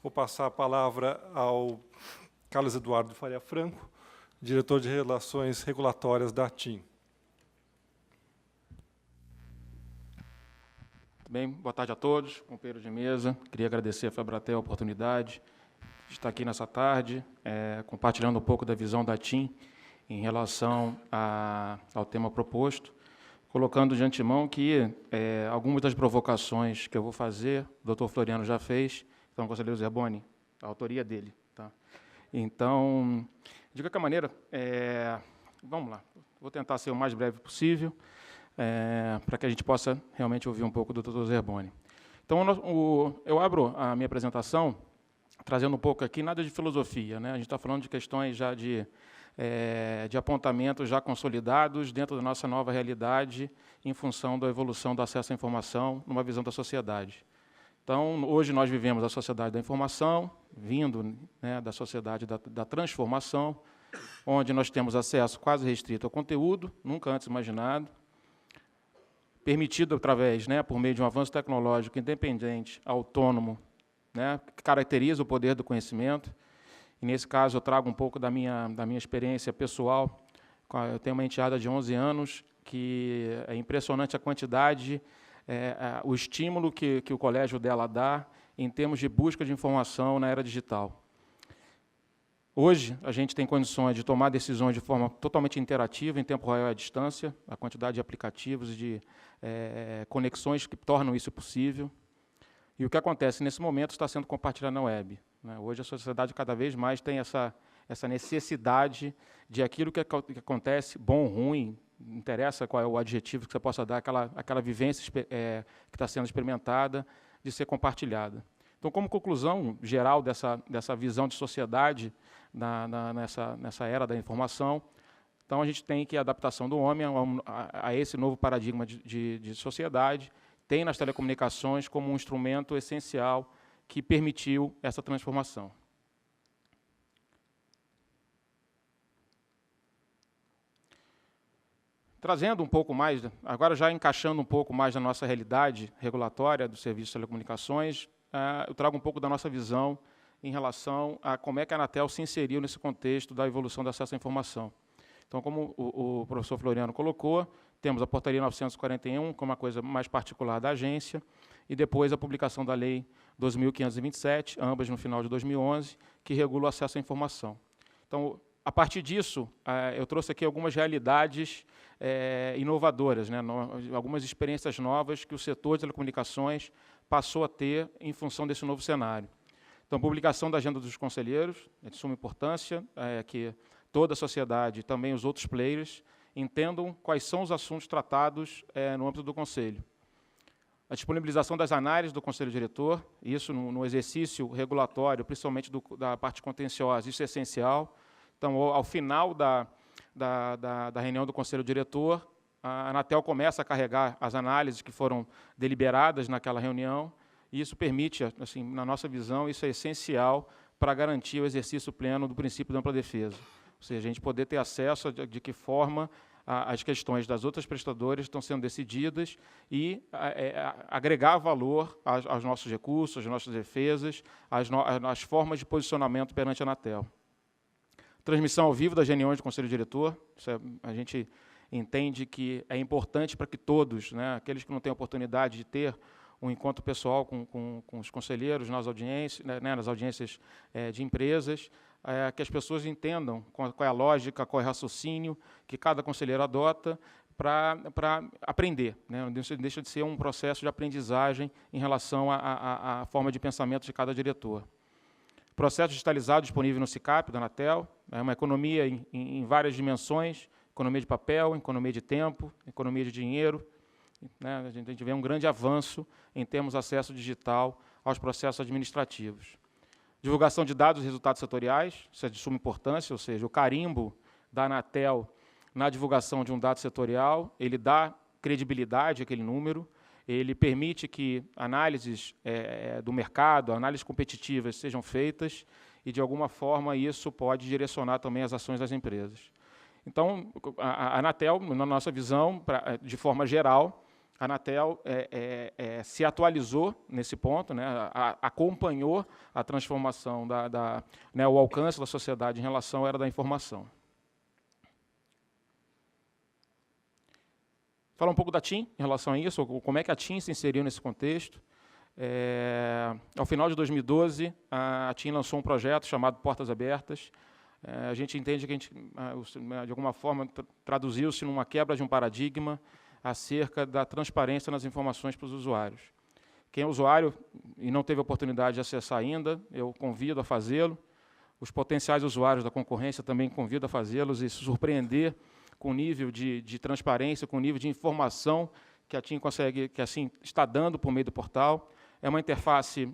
Vou passar a palavra ao Carlos Eduardo Faria Franco, diretor de Relações Regulatórias da TIM. Bem, boa tarde a todos, companheiros de mesa. Queria agradecer a Febratel a oportunidade de estar aqui nessa tarde, compartilhando um pouco da visão da TIM em relação ao tema proposto, colocando de antemão que algumas das provocações que eu vou fazer, o doutor Floriano já fez, então, conselheiro Zerboni, a autoria dele. Tá? Então, de qualquer maneira, vamos lá, vou tentar ser o mais breve possível, para que a gente possa realmente ouvir um pouco do doutor Zerboni. Então, eu abro a minha apresentação trazendo um pouco aqui, nada de filosofia, né? A gente está falando de questões já de apontamentos já consolidados dentro da nossa nova realidade em função da evolução do acesso à informação numa visão da sociedade. Então, hoje nós vivemos a sociedade da informação, vindo, né, da sociedade da transformação, onde nós temos acesso quase restrito ao conteúdo, nunca antes imaginado, permitido através, né, por meio de um avanço tecnológico independente, autônomo, né, que caracteriza o poder do conhecimento. E, nesse caso, eu trago um pouco da minha experiência pessoal. Eu tenho uma enteada de 11 anos, que é impressionante a quantidade, o estímulo que o colégio dela dá em termos de busca de informação na era digital. Hoje, a gente tem condições de tomar decisões de forma totalmente interativa, em tempo real e à distância, a quantidade de aplicativos e de conexões que tornam isso possível. E o que acontece nesse momento está sendo compartilhado na web. Né? Hoje, a sociedade cada vez mais tem essa necessidade de aquilo que acontece, bom ou ruim, não interessa qual é o adjetivo que você possa dar, aquela vivência que está sendo experimentada, de ser compartilhada. Então, como conclusão geral dessa visão de sociedade nessa era da informação, então a gente tem que a adaptação do homem a esse novo paradigma de sociedade tem nas telecomunicações como um instrumento essencial que permitiu essa transformação. Trazendo um pouco mais, agora já encaixando um pouco mais na nossa realidade regulatória do serviço de telecomunicações, eu trago um pouco da nossa visão em relação a como é que a Anatel se inseriu nesse contexto da evolução do acesso à informação. Então, como o professor Floriano colocou, temos a Portaria 941, como uma coisa mais particular da agência, e depois a publicação da Lei 2.527, ambas no final de 2011, que regula o acesso à informação. Então, a partir disso, eu trouxe aqui algumas realidades inovadoras, né, algumas experiências novas que o setor de telecomunicações passou a ter em função desse novo cenário. Então, a publicação da Agenda dos Conselheiros, é de suma importância, que toda a sociedade, também os outros players, entendam quais são os assuntos tratados no âmbito do Conselho. A disponibilização das análises do Conselho Diretor, isso no exercício regulatório, principalmente da parte contenciosa, isso é essencial. Então, ao final da reunião do Conselho Diretor, a Anatel começa a carregar as análises que foram deliberadas naquela reunião, e isso permite, assim, na nossa visão, isso é essencial para garantir o exercício pleno do princípio da ampla defesa. Ou seja, a gente poder ter acesso de que forma as questões das outras prestadoras estão sendo decididas e agregar valor aos nossos recursos, às nossas defesas, às formas de posicionamento perante a Anatel. Transmissão ao vivo das reuniões do Conselho Diretor, a gente entende que é importante para que todos, né, aqueles que não têm oportunidade de ter um encontro pessoal com os conselheiros nas audiências, né, nas audiências de empresas, que as pessoas entendam qual é a lógica, qual é o raciocínio que cada conselheiro adota para aprender. Né, não deixa de ser um processo de aprendizagem em relação à forma de pensamento de cada diretor. Processo digitalizado disponível no SICAP, da Anatel, é uma economia em várias dimensões, economia de papel, economia de tempo, economia de dinheiro. Né, a gente vê um grande avanço em termos de acesso digital aos processos administrativos. Divulgação de dados e resultados setoriais, isso é de suma importância, ou seja, o carimbo da Anatel na divulgação de um dado setorial, ele dá credibilidade àquele número, ele permite que análises do mercado, análises competitivas sejam feitas e, de alguma forma, isso pode direcionar também as ações das empresas. Então, a Anatel, na nossa visão, de forma geral, a Anatel se atualizou nesse ponto, né, acompanhou a transformação, né, o alcance da sociedade em relação à era da informação. Falar um pouco da TIM em relação a isso, como é que a TIM se inseriu nesse contexto. Ao final de 2012, a TIM lançou um projeto chamado Portas Abertas. A gente entende que de alguma forma, traduziu-se numa quebra de um paradigma acerca da transparência nas informações para os usuários. Quem é usuário e não teve a oportunidade de acessar ainda, eu convido a fazê-lo. Os potenciais usuários da concorrência também convido a fazê-los e se surpreender com o nível de transparência, com o nível de informação que a TIM consegue, que assim está dando por meio do portal. É uma interface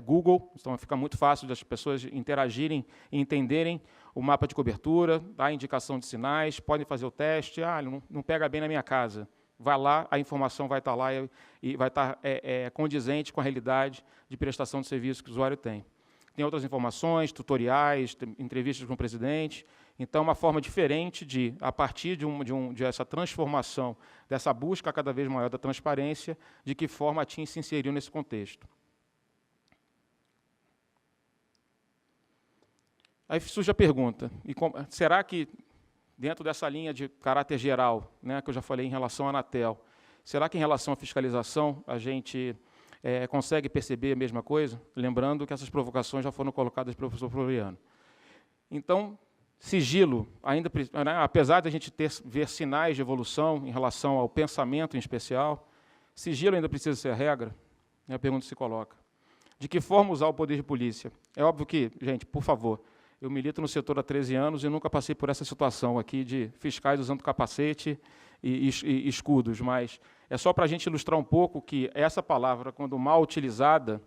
Google, então fica muito fácil das pessoas interagirem e entenderem o mapa de cobertura, a indicação de sinais, podem fazer o teste, não pega bem na minha casa. Vai lá, a informação vai estar lá e vai estar condizente com a realidade de prestação de serviço que o usuário tem. Tem outras informações, tutoriais, entrevistas com o presidente. Então, uma forma diferente de, a partir de essa transformação, dessa busca cada vez maior da transparência, de que forma a TIM se inseriu nesse contexto. Aí surge a pergunta, será que, dentro dessa linha de caráter geral, né, que eu já falei em relação à Anatel, será que em relação à fiscalização a gente consegue perceber a mesma coisa? Lembrando que essas provocações já foram colocadas pelo professor Floriano. Então, sigilo, né, apesar de a gente ver sinais de evolução em relação ao pensamento em especial, sigilo ainda precisa ser a regra? É a pergunta que se coloca. De que forma usar o poder de polícia? É óbvio que, gente, por favor, eu milito no setor há 13 anos e nunca passei por essa situação aqui de fiscais usando capacete e escudos, mas é só para a gente ilustrar um pouco que essa palavra, quando mal utilizada,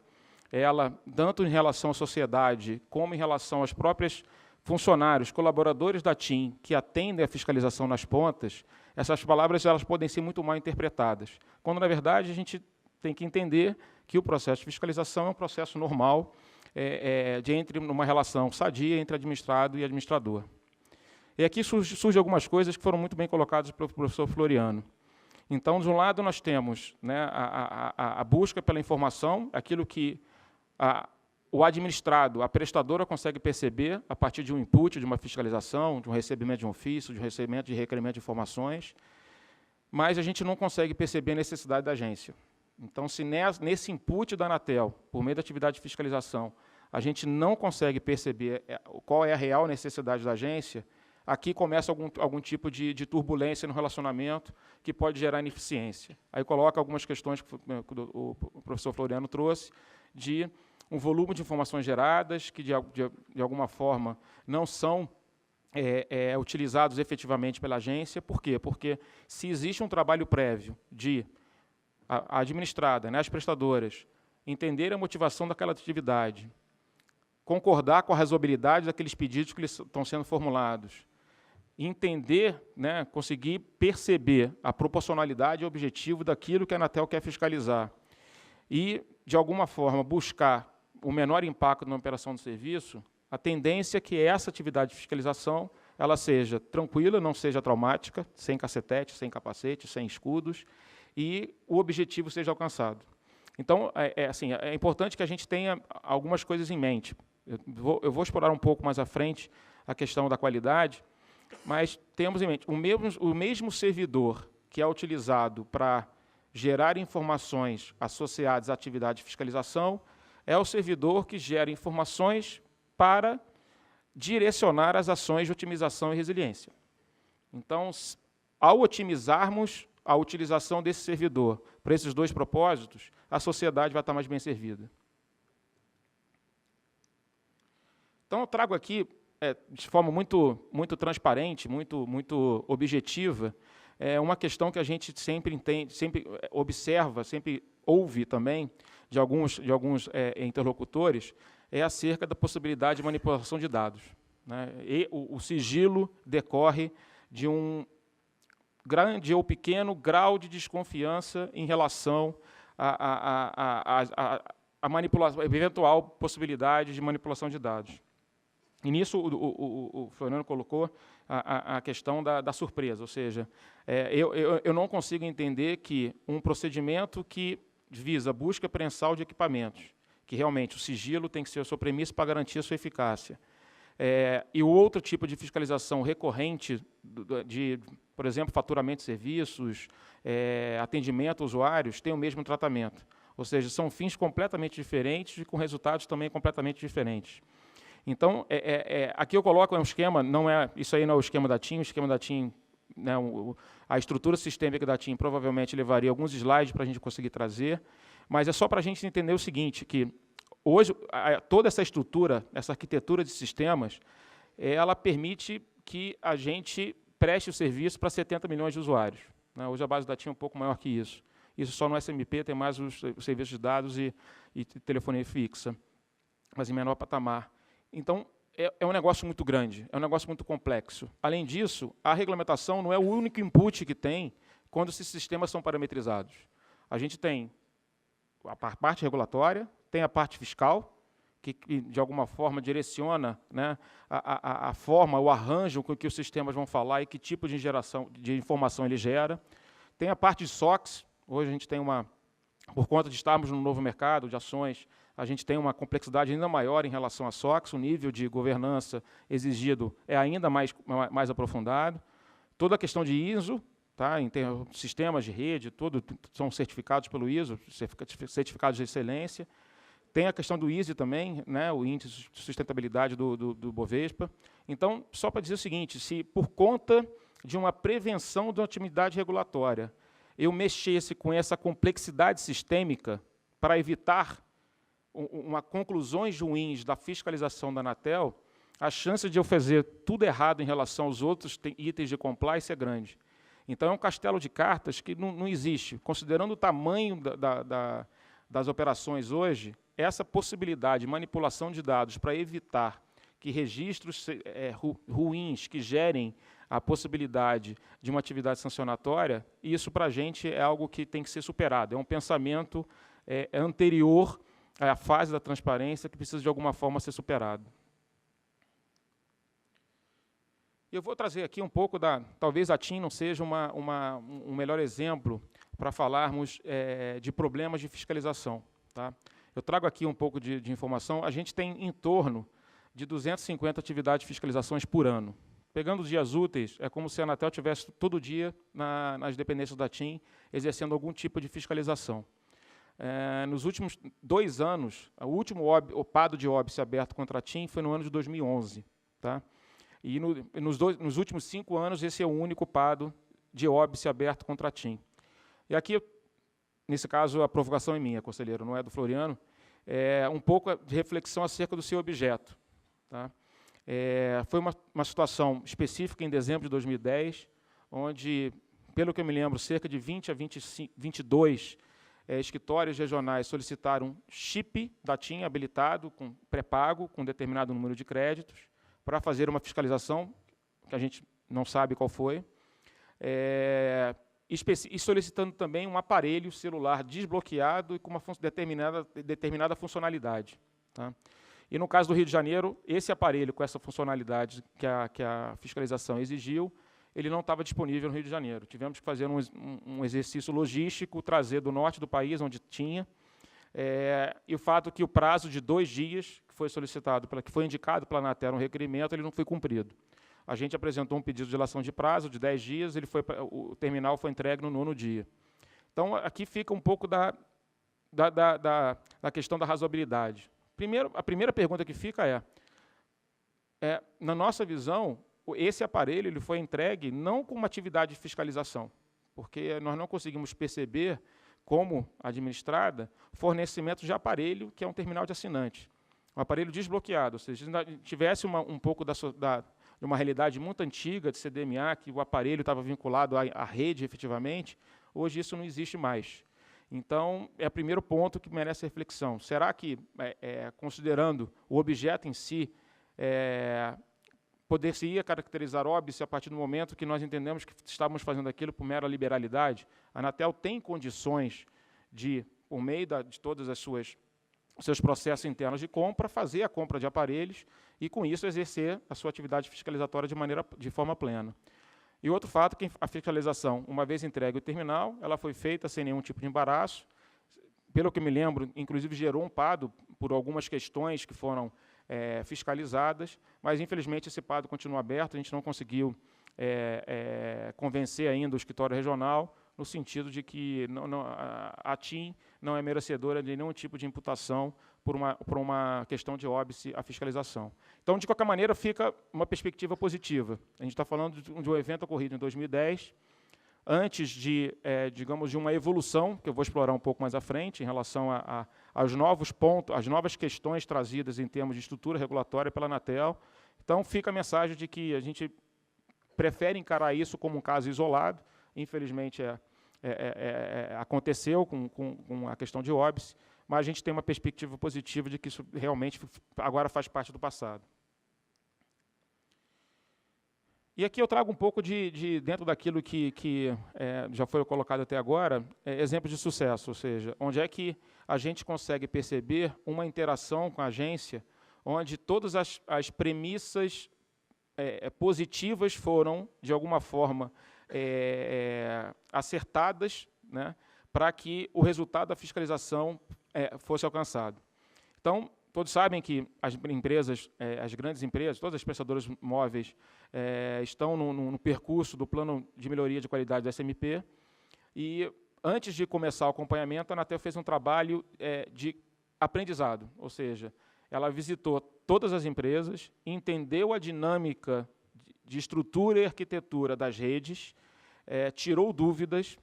ela, tanto em relação à sociedade, como em relação aos próprios funcionários, colaboradores da TIM, que atendem a fiscalização nas pontas, essas palavras elas podem ser muito mal interpretadas, quando, na verdade, a gente tem que entender que o processo de fiscalização é um processo normal, entre uma relação sadia entre administrado e administrador. E aqui surgem algumas coisas que foram muito bem colocadas pelo professor Floriano. Então, de um lado, nós temos, né, a busca pela informação, aquilo que o administrado, a prestadora consegue perceber a partir de um input, de uma fiscalização, de um recebimento de um ofício, de um recebimento de requerimento de informações, mas a gente não consegue perceber a necessidade da agência. Então, se nesse input da Anatel, por meio da atividade de fiscalização, a gente não consegue perceber qual é a real necessidade da agência, aqui começa algum tipo de turbulência no relacionamento que pode gerar ineficiência. Aí coloca algumas questões que o professor Floriano trouxe, de um volume de informações geradas, que de alguma forma não são utilizados efetivamente pela agência. Por quê? Porque se existe um trabalho prévio de a administrada, né, as prestadoras, entender a motivação daquela atividade, concordar com a razoabilidade daqueles pedidos que eles estão sendo formulados, entender, né, conseguir perceber a proporcionalidade e o objetivo daquilo que a Anatel quer fiscalizar e, de alguma forma, buscar o menor impacto na operação do serviço, a tendência é que essa atividade de fiscalização ela seja tranquila, não seja traumática, sem cacetete, sem capacete, sem escudos, e o objetivo seja alcançado. Então, é importante que a gente tenha algumas coisas em mente. Eu vou explorar um pouco mais à frente a questão da qualidade, mas temos em mente, o mesmo servidor que é utilizado para gerar informações associadas à atividade de fiscalização é o servidor que gera informações para direcionar as ações de otimização e resiliência. Então, ao otimizarmos a utilização desse servidor para esses dois propósitos, a sociedade vai estar mais bem servida. Então, eu trago aqui, de forma muito transparente, muito objetiva, uma questão que a gente sempre entende, sempre observa, sempre ouve também de alguns interlocutores, é acerca da possibilidade de manipulação de dados, né? E o sigilo decorre de um grande ou pequeno grau de desconfiança em relação à manipulação, eventual possibilidade de manipulação de dados. E nisso o Floriano colocou a questão da surpresa, ou seja, eu não consigo entender que um procedimento que visa busca prensal de equipamentos, que realmente o sigilo tem que ser a sua premissa para garantir a sua eficácia, e o outro tipo de fiscalização recorrente, por exemplo, faturamento de serviços, atendimento a usuários, tem o mesmo tratamento. Ou seja, são fins completamente diferentes e com resultados também completamente diferentes. Então, aqui eu coloco um esquema, isso aí não é o esquema da TIM, o esquema da TIM, né, a estrutura sistêmica da TIM provavelmente levaria alguns slides para a gente conseguir trazer, mas é só para a gente entender o seguinte, que hoje toda essa estrutura, essa arquitetura de sistemas, ela permite que a gente preste o serviço para 70 milhões de usuários. Né? Hoje a base da TIM é um pouco maior que isso. Isso só no SMP tem mais os serviços de dados e telefonia fixa, mas em menor patamar. Então, é um negócio muito grande, é um negócio muito complexo. Além disso, a regulamentação não é o único input que tem quando esses sistemas são parametrizados. A gente tem a parte regulatória, tem a parte fiscal, que de alguma forma direciona, né, a forma, o arranjo com que os sistemas vão falar e que tipo de geração de informação ele gera. Tem a parte de SOX, hoje a gente tem por conta de estarmos no novo mercado de ações, a gente tem uma complexidade ainda maior em relação à SOX, o nível de governança exigido é ainda mais aprofundado. Toda a questão de ISO, tá, em sistemas de rede, tudo são certificados pelo ISO, certificados de excelência. Tem a questão do ISE também, né, o índice de sustentabilidade do Bovespa. Então, só para dizer o seguinte, se por conta de uma prevenção de uma atividade regulatória, eu mexesse com essa complexidade sistêmica para evitar conclusões ruins da fiscalização da Anatel, a chance de eu fazer tudo errado em relação aos outros itens de compliance é grande. Então, é um castelo de cartas que não existe. Considerando o tamanho das operações hoje, essa possibilidade de manipulação de dados para evitar que registros ruins que gerem a possibilidade de uma atividade sancionatória, isso para a gente é algo que tem que ser superado. É um pensamento anterior à fase da transparência que precisa de alguma forma ser superado. Eu vou trazer aqui um pouco talvez a TIM não seja um melhor exemplo para falarmos de problemas de fiscalização. Tá? Eu trago aqui um pouco de informação. A gente tem em torno de 250 atividades de fiscalizações por ano. Pegando os dias úteis, é como se a Anatel tivesse todo dia nas dependências da TIM exercendo algum tipo de fiscalização. Nos últimos 2 anos, o último OPADO de óbice aberto contra a TIM foi no ano de 2011. Tá? E nos últimos 5 anos, esse é o único OPADO de óbice aberto contra a TIM. E aqui, nesse caso, a provocação é minha, conselheiro, não é do Floriano, um pouco de reflexão acerca do seu objeto. Tá? Foi uma situação específica em dezembro de 2010, onde, pelo que eu me lembro, cerca de 20 a 22 escritórios regionais solicitaram chip da TIM habilitado, pré-pago, com determinado número de créditos, para fazer uma fiscalização, que a gente não sabe qual foi, e solicitando também um aparelho celular desbloqueado e com uma determinada funcionalidade. Tá? E, no caso do Rio de Janeiro, esse aparelho com essa funcionalidade que a fiscalização exigiu, ele não estava disponível no Rio de Janeiro. Tivemos que fazer um exercício logístico, trazer do norte do país, onde tinha, e o fato que o prazo de 2 dias, que foi solicitado, que foi indicado pela Anatel no requerimento, ele não foi cumprido. A gente apresentou um pedido de dilação de prazo de 10 dias, o terminal foi entregue no 9º dia. Então, aqui fica um pouco da questão da razoabilidade. A primeira pergunta que fica na nossa visão, esse aparelho ele foi entregue não com uma atividade de fiscalização, porque nós não conseguimos perceber como administrada fornecimento de aparelho, que é um terminal de assinante. Um aparelho desbloqueado, ou seja, se tivesse um pouco de uma realidade muito antiga de CDMA, que o aparelho estava vinculado à rede efetivamente, hoje isso não existe mais. Então, é o primeiro ponto que merece reflexão. Será que, considerando o objeto em si, poder-se-ia caracterizar óbice a partir do momento que nós entendemos que estávamos fazendo aquilo por mera liberalidade? A Anatel tem condições de, por meio de todas as suas seus processos internos de compra, fazer a compra de aparelhos e, com isso, exercer a sua atividade fiscalizatória de forma plena. E outro fato é que a fiscalização, uma vez entregue o terminal, ela foi feita sem nenhum tipo de embaraço. Pelo que me lembro, inclusive gerou um PADO por algumas questões que foram fiscalizadas, mas, infelizmente, esse PADO continua aberto, a gente não conseguiu convencer ainda o escritório regional, no sentido de que a TIM não é merecedora de nenhum tipo de imputação por uma questão de óbice à fiscalização. Então, de qualquer maneira, fica uma perspectiva positiva. A gente está falando de um evento ocorrido em 2010, antes digamos, de uma evolução, que eu vou explorar um pouco mais à frente, em relação aos novos pontos, às novas questões trazidas em termos de estrutura regulatória pela Anatel. Então, fica a mensagem de que a gente prefere encarar isso como um caso isolado. Infelizmente, aconteceu com a questão de óbice, mas a gente tem uma perspectiva positiva de que isso realmente agora faz parte do passado. E aqui eu trago um pouco dentro daquilo que já foi colocado até agora, exemplos de sucesso, ou seja, onde é que a gente consegue perceber uma interação com a agência, onde todas as premissas positivas foram, de alguma forma, acertadas, né, para que o resultado da fiscalização fosse alcançado. Então, todos sabem que as empresas, as grandes empresas, todas as prestadoras móveis estão no percurso do plano de melhoria de qualidade da SMP, e antes de começar o acompanhamento, a Anatel fez um trabalho de aprendizado, ou seja, ela visitou todas as empresas, entendeu a dinâmica de estrutura e arquitetura das redes, tirou dúvidas,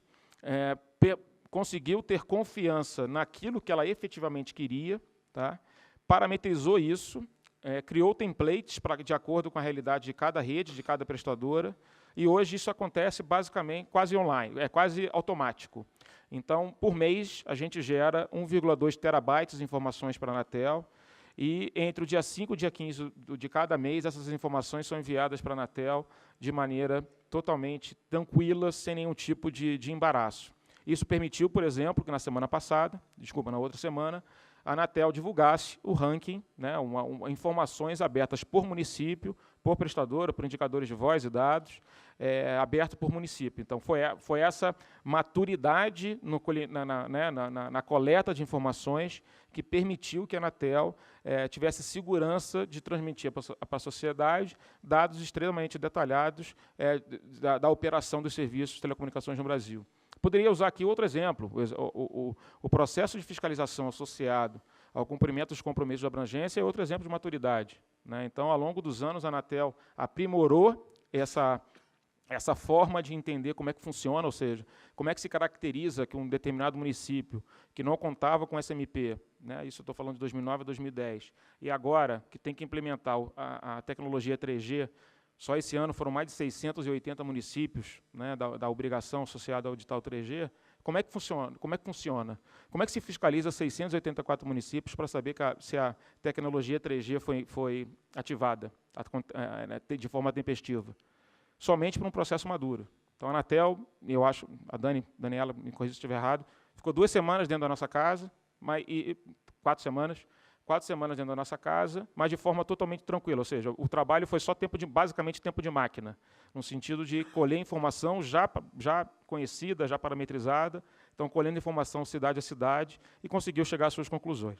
conseguiu ter confiança naquilo que ela efetivamente queria, tá? Parametrizou isso, criou templates de acordo com a realidade de cada rede, de cada prestadora, e hoje isso acontece basicamente quase online, quase automático. Então, por mês, a gente gera 1,2 terabytes de informações para a Anatel, e entre o dia 5 e o dia 15 de cada mês, essas informações são enviadas para a Anatel de maneira totalmente tranquila, sem nenhum tipo de embaraço. Isso permitiu, por exemplo, que na outra semana, a Anatel divulgasse o ranking, né, informações abertas por município, por prestadora, por indicadores de voz e dados, aberto por município. Então, foi essa maturidade na coleta de informações que permitiu que a Anatel tivesse segurança de transmitir para a sociedade dados extremamente detalhados da operação dos serviços de telecomunicações no Brasil. Poderia usar aqui outro exemplo, o processo de fiscalização associado ao cumprimento dos compromissos de abrangência é outro exemplo de maturidade, né? Então, ao longo dos anos, a Anatel aprimorou essa forma de entender como é que funciona, ou seja, como é que se caracteriza que um determinado município que não contava com SMP, né, isso eu estou falando de 2009 a 2010, e agora que tem que implementar a tecnologia 3G, só esse ano foram mais de 680 municípios, né, da obrigação associada ao edital 3G. Como é que funciona? Como é que se fiscaliza 684 municípios para saber se a tecnologia 3G foi ativada de forma tempestiva? Somente por um processo maduro. Então, a Anatel, eu acho, a Daniela, me corrija se estiver errado, ficou 2 semanas dentro da nossa casa, 4 semanas dentro da nossa casa, mas de forma totalmente tranquila, ou seja, o trabalho foi só basicamente tempo de máquina, no sentido de colher informação já conhecida, já parametrizada, então colhendo informação cidade a cidade e conseguiu chegar às suas conclusões.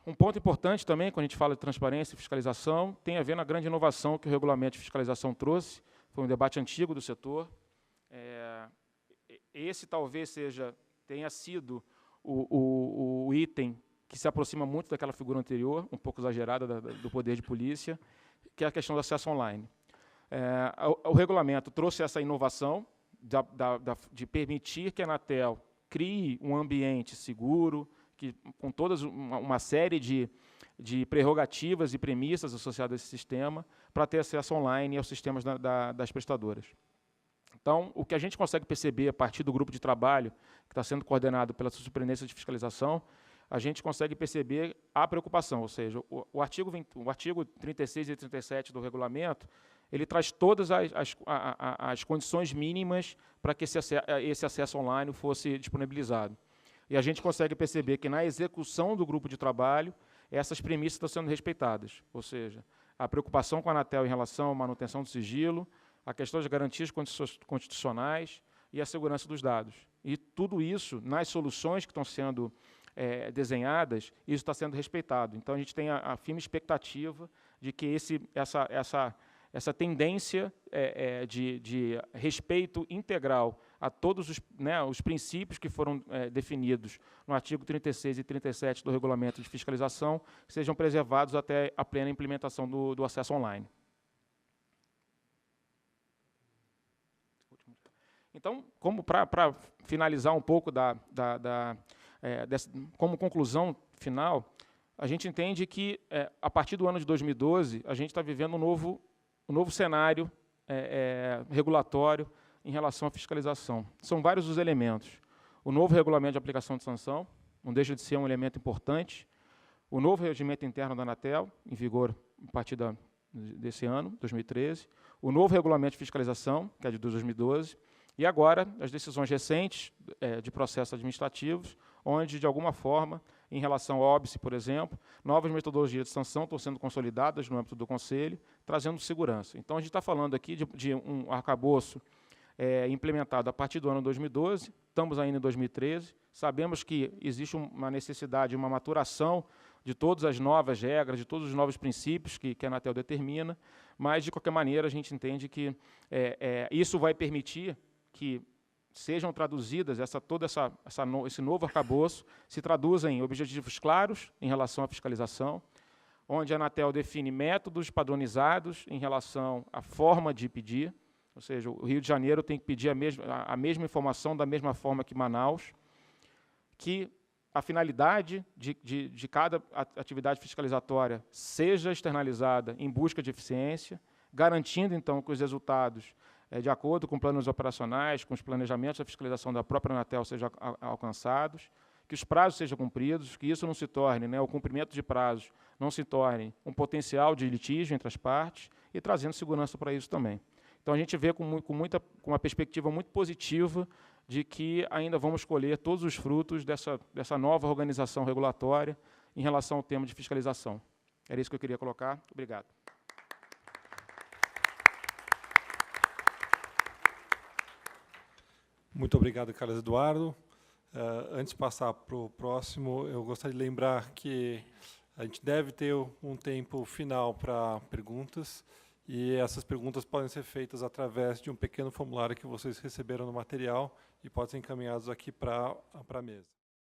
Um ponto importante também, quando a gente fala de transparência e fiscalização, tem a ver na grande inovação que o regulamento de fiscalização trouxe, foi um debate antigo do setor. Esse talvez tenha sido o item que se aproxima muito daquela figura anterior, um pouco exagerada do poder de polícia, que é a questão do acesso online. O regulamento trouxe essa inovação de permitir que a Anatel crie um ambiente seguro, com todas uma série de prerrogativas e premissas associadas a esse sistema, para ter acesso online aos sistemas das prestadoras. Então, o que a gente consegue perceber a partir do grupo de trabalho, que está sendo coordenado pela Superintendência de Fiscalização, a gente consegue perceber a preocupação, ou seja, o artigo 36 e 37 do regulamento, ele traz todas as condições mínimas para que esse acesso online fosse disponibilizado. E a gente consegue perceber que, na execução do grupo de trabalho, essas premissas estão sendo respeitadas, ou seja, a preocupação com a Anatel em relação à manutenção do sigilo, a questão das garantias constitucionais e a segurança dos dados. E tudo isso, nas soluções que estão sendo desenhadas, isso está sendo respeitado. Então, a gente tem a firme expectativa de que essa tendência de respeito integral a todos os princípios que foram definidos no artigo 36 e 37 do Regulamento de Fiscalização sejam preservados até a plena implementação do acesso online. Então, para finalizar um pouco como conclusão final, a gente entende que, a partir do ano de 2012, a gente está vivendo um novo cenário regulatório em relação à fiscalização. São vários os elementos. O novo regulamento de aplicação de sanção, não deixa de ser um elemento importante. O novo regimento interno da Anatel, em vigor a partir desse ano, 2013. O novo regulamento de fiscalização, que é de 2012. E agora, as decisões recentes de processos administrativos, onde, de alguma forma, em relação ao óbice, por exemplo, novas metodologias de sanção estão sendo consolidadas no âmbito do Conselho, trazendo segurança. Então, a gente está falando aqui de um arcabouço implementado a partir do ano 2012, estamos ainda em 2013, sabemos que existe uma necessidade, uma maturação de todas as novas regras, de todos os novos princípios que a Anatel determina, mas, de qualquer maneira, a gente entende que isso vai permitir que sejam traduzidas, esse novo arcabouço, se traduza em objetivos claros em relação à fiscalização, onde a Anatel define métodos padronizados em relação à forma de pedir, ou seja, o Rio de Janeiro tem que pedir a mesma informação da mesma forma que Manaus, que a finalidade de cada atividade fiscalizatória seja externalizada em busca de eficiência, garantindo, então, que os resultados, de acordo com planos operacionais, com os planejamentos da fiscalização da própria Anatel sejam alcançados, que os prazos sejam cumpridos, que isso não se torne, o cumprimento de prazos não se torne um potencial de litígio entre as partes e trazendo segurança para isso também. Então, a gente vê com uma perspectiva muito positiva de que ainda vamos colher todos os frutos dessa nova organização regulatória em relação ao tema de fiscalização. Era isso que eu queria colocar. Obrigado. Muito obrigado, Carlos Eduardo. Antes de passar para o próximo, eu gostaria de lembrar que a gente deve ter um tempo final para perguntas, e essas perguntas podem ser feitas através de um pequeno formulário que vocês receberam no material e podem ser encaminhados aqui para a mesa.